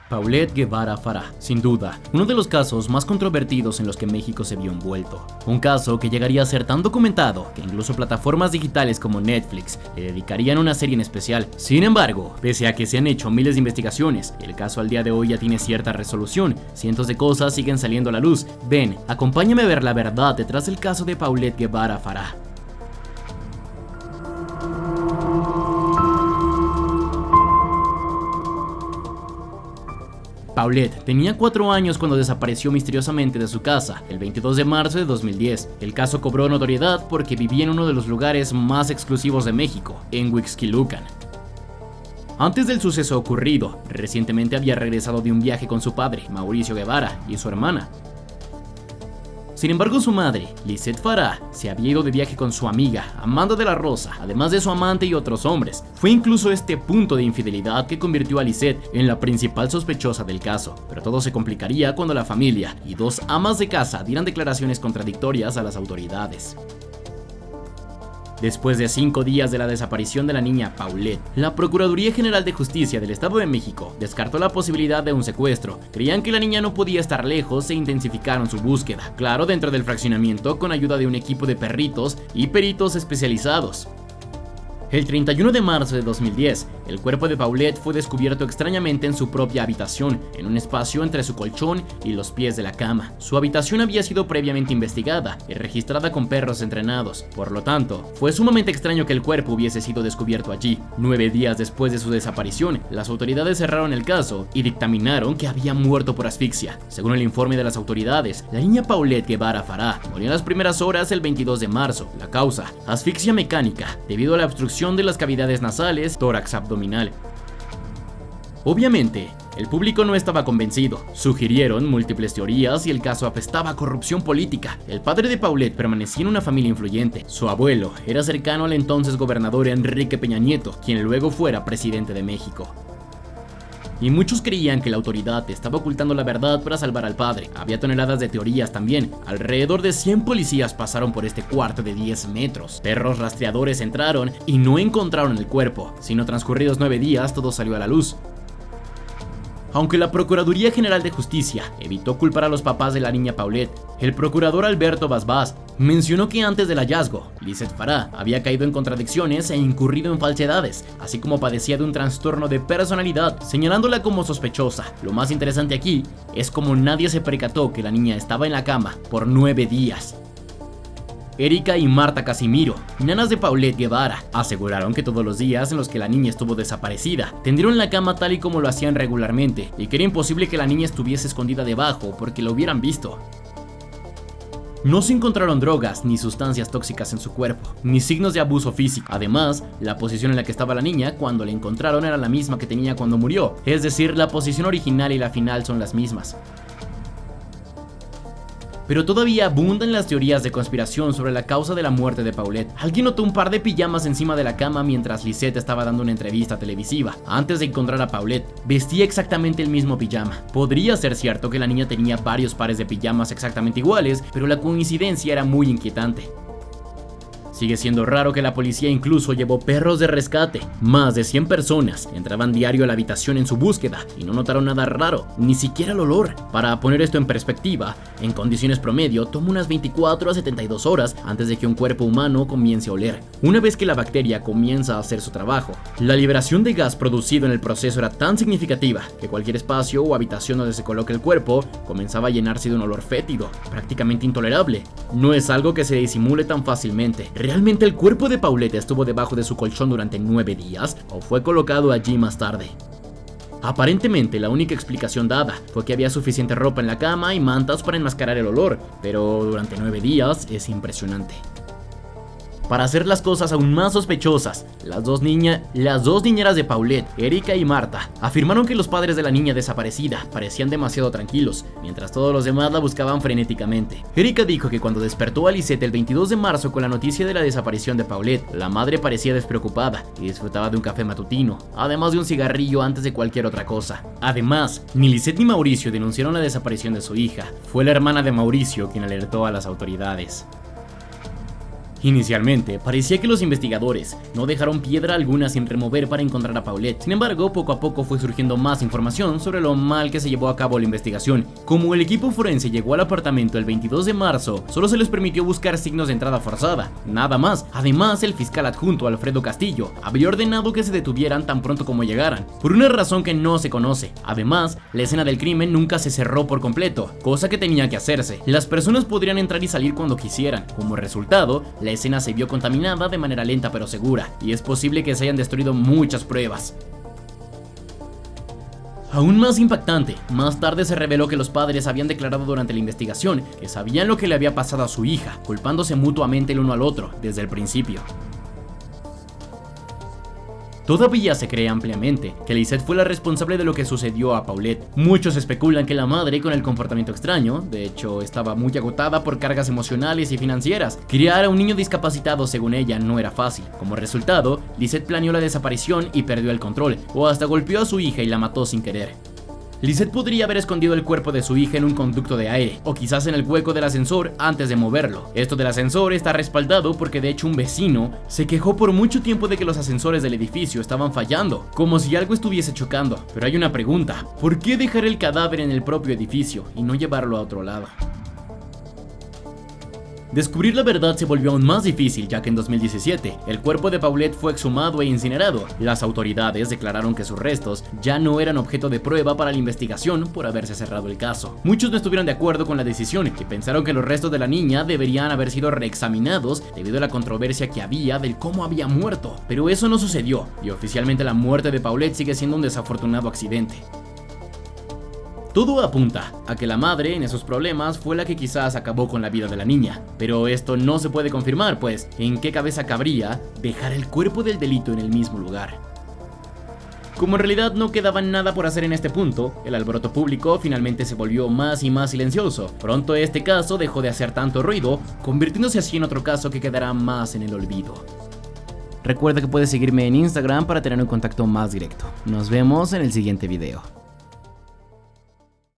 Paulette Guevara Farah, sin duda, uno de los casos más controvertidos en los que México se vio envuelto. Un caso que llegaría a ser tan documentado que incluso plataformas digitales como Netflix le dedicarían una serie en especial. Sin embargo, pese a que se han hecho miles de investigaciones, el caso al día de hoy ya tiene cierta resolución, cientos de cosas siguen saliendo a la luz. Ven, acompáñame a ver la verdad detrás del caso de Paulette Guevara Farah. Paulette tenía 4 años cuando desapareció misteriosamente de su casa, el 22 de marzo de 2010. El caso cobró notoriedad porque vivía en uno de los lugares más exclusivos de México, en Huixquilucan. Antes del suceso ocurrido, recientemente había regresado de un viaje con su padre, Mauricio Guevara, y su hermana. Sin embargo, su madre, Lisette Farah, se había ido de viaje con su amiga, Amanda de la Rosa, además de su amante y otros hombres. Fue incluso este punto de infidelidad que convirtió a Lisette en la principal sospechosa del caso, pero todo se complicaría cuando la familia y 2 amas de casa dieran declaraciones contradictorias a las autoridades. Después de 5 días de la desaparición de la niña Paulette, la Procuraduría General de Justicia del Estado de México descartó la posibilidad de un secuestro. Creían que la niña no podía estar lejos e intensificaron su búsqueda, claro, dentro del fraccionamiento con ayuda de un equipo de perritos y peritos especializados. El 31 de marzo de 2010, el cuerpo de Paulette fue descubierto extrañamente en su propia habitación, en un espacio entre su colchón y los pies de la cama. Su habitación había sido previamente investigada y registrada con perros entrenados, por lo tanto, fue sumamente extraño que el cuerpo hubiese sido descubierto allí. 9 días después de su desaparición, las autoridades cerraron el caso y dictaminaron que había muerto por asfixia. Según el informe de las autoridades, la niña Paulette Guevara Farah murió en las primeras horas del 22 de marzo. La causa, asfixia mecánica, debido a la obstrucción de las cavidades nasales, tórax abdominal. Obviamente, el público no estaba convencido. Sugirieron múltiples teorías y el caso apestaba a corrupción política. El padre de Paulette permanecía en una familia influyente. Su abuelo era cercano al entonces gobernador Enrique Peña Nieto, quien luego fuera presidente de México. Y muchos creían que la autoridad estaba ocultando la verdad para salvar al padre. Había toneladas de teorías también. Alrededor de 100 policías pasaron por este cuarto de 10 metros. Perros rastreadores entraron y no encontraron el cuerpo, sino transcurridos 9 días todo salió a la luz. Aunque la Procuraduría General de Justicia evitó culpar a los papás de la niña Paulette, el procurador Alberto Basbás mencionó que antes del hallazgo, Lisette Farah había caído en contradicciones e incurrido en falsedades, así como padecía de un trastorno de personalidad, señalándola como sospechosa. Lo más interesante aquí es cómo nadie se percató que la niña estaba en la cama por 9 días. Erika y Marta Casimiro, nanas de Paulette Guevara, aseguraron que todos los días en los que la niña estuvo desaparecida, tendieron la cama tal y como lo hacían regularmente, y que era imposible que la niña estuviese escondida debajo porque lo hubieran visto. No se encontraron drogas ni sustancias tóxicas en su cuerpo, ni signos de abuso físico. Además, la posición en la que estaba la niña cuando la encontraron era la misma que tenía cuando murió, es decir, la posición original y la final son las mismas. Pero todavía abundan las teorías de conspiración sobre la causa de la muerte de Paulette. Alguien notó un par de pijamas encima de la cama mientras Lisette estaba dando una entrevista televisiva. Antes de encontrar a Paulette, vestía exactamente el mismo pijama. Podría ser cierto que la niña tenía varios pares de pijamas exactamente iguales, pero la coincidencia era muy inquietante. Sigue siendo raro que la policía incluso llevó perros de rescate. Más de 100 personas entraban diario a la habitación en su búsqueda y no notaron nada raro, ni siquiera el olor. Para poner esto en perspectiva, en condiciones promedio toma unas 24 a 72 horas antes de que un cuerpo humano comience a oler. Una vez que la bacteria comienza a hacer su trabajo, la liberación de gas producido en el proceso era tan significativa que cualquier espacio o habitación donde se coloque el cuerpo comenzaba a llenarse de un olor fétido, prácticamente intolerable. No es algo que se disimule tan fácilmente. ¿Realmente el cuerpo de Paulette estuvo debajo de su colchón durante 9 días o fue colocado allí más tarde? Aparentemente la única explicación dada fue que había suficiente ropa en la cama y mantas para enmascarar el olor, pero durante 9 días es impresionante. Para hacer las cosas aún más sospechosas, las dos niñeras de Paulette, Erika y Marta, afirmaron que los padres de la niña desaparecida parecían demasiado tranquilos, mientras todos los demás la buscaban frenéticamente. Erika dijo que cuando despertó a Lisette el 22 de marzo con la noticia de la desaparición de Paulette, la madre parecía despreocupada y disfrutaba de un café matutino, además de un cigarrillo antes de cualquier otra cosa. Además, ni Lisette ni Mauricio denunciaron la desaparición de su hija. Fue la hermana de Mauricio quien alertó a las autoridades. Inicialmente, parecía que los investigadores no dejaron piedra alguna sin remover para encontrar a Paulette. Sin embargo, poco a poco fue surgiendo más información sobre lo mal que se llevó a cabo la investigación. Como el equipo forense llegó al apartamento el 22 de marzo, solo se les permitió buscar signos de entrada forzada, nada más. Además, el fiscal adjunto Alfredo Castillo había ordenado que se detuvieran tan pronto como llegaran, por una razón que no se conoce. Además, la escena del crimen nunca se cerró por completo, cosa que tenía que hacerse. Las personas podrían entrar y salir cuando quisieran. Como resultado, la escena se vio contaminada de manera lenta pero segura, y es posible que se hayan destruido muchas pruebas. Aún más impactante, más tarde se reveló que los padres habían declarado durante la investigación que sabían lo que le había pasado a su hija, culpándose mutuamente el uno al otro desde el principio. Todavía se cree ampliamente que Lisette fue la responsable de lo que sucedió a Paulette. Muchos especulan que la madre, con el comportamiento extraño, de hecho estaba muy agotada por cargas emocionales y financieras, criar a un niño discapacitado según ella no era fácil. Como resultado, Lisette planeó la desaparición y perdió el control, o hasta golpeó a su hija y la mató sin querer. Lisette podría haber escondido el cuerpo de su hija en un conducto de aire, o quizás en el hueco del ascensor antes de moverlo. Esto del ascensor está respaldado porque de hecho un vecino se quejó por mucho tiempo de que los ascensores del edificio estaban fallando, como si algo estuviese chocando. Pero hay una pregunta: ¿por qué dejar el cadáver en el propio edificio y no llevarlo a otro lado? Descubrir la verdad se volvió aún más difícil, ya que en 2017 el cuerpo de Paulette fue exhumado e incinerado. Las autoridades declararon que sus restos ya no eran objeto de prueba para la investigación por haberse cerrado el caso. Muchos no estuvieron de acuerdo con la decisión y pensaron que los restos de la niña deberían haber sido reexaminados debido a la controversia que había del cómo había muerto. Pero eso no sucedió, y oficialmente la muerte de Paulette sigue siendo un desafortunado accidente. Todo apunta a que la madre en esos problemas fue la que quizás acabó con la vida de la niña, pero esto no se puede confirmar, pues ¿en qué cabeza cabría dejar el cuerpo del delito en el mismo lugar? Como en realidad no quedaba nada por hacer en este punto, el alboroto público finalmente se volvió más y más silencioso. Pronto este caso dejó de hacer tanto ruido, convirtiéndose así en otro caso que quedará más en el olvido. Recuerda que puedes seguirme en Instagram para tener un contacto más directo. Nos vemos en el siguiente video.